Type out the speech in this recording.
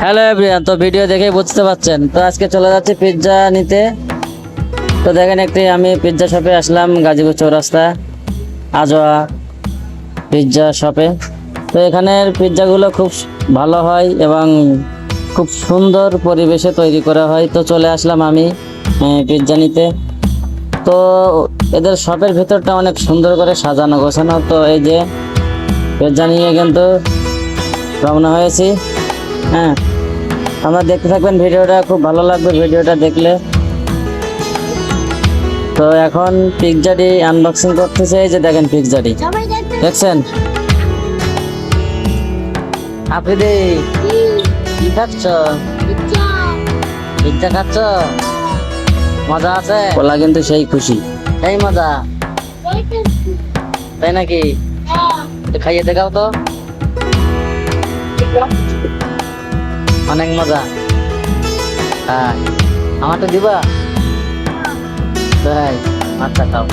Hello everyone, তো video দেখেই বুঝতে পারছেন, তো আজকে চলে যাচ্ছে পিৎজা নিতে। তো দেখেন আমি পিৎজা শপে আসলাম, গাজীপুর চৌরাস্তা আজোয়া পিৎজা শপে। তো এখানের পিৎজাগুলো খুব ভালো হয় এবং খুব সুন্দর পরিবেশে তৈরি করা হয়। তো চলে আসলাম আমি পিৎজা নিতে। তো এদের শপের ভেতরটা অনেক সুন্দর করে সাজানো গোছানো। তো এই যে পিৎজা নিয়ে কিন্তু রওনা হয়েছি। হ্যাঁ, আমরা দেখতে থাকবেন ভিডিওটা, খুব ভালো লাগবে ভিডিওটা দেখলে। তো এখন পিৎজাটি আনবক্সিং করতেছে। এই যে দেখেন পিৎজাটি দেখছেন। আফ্রিদি কি খাচ্ছ? পিৎজা খাচ্ছ? মজা আছে? ওলা কিন্তু সেই খুশি, সেই মজা, তাই নাকি? খাইয়ে দেখাও তো, অনেক মজা। হ্যাঁ, আমারটা দিবা? তাই, আচ্ছা খাও।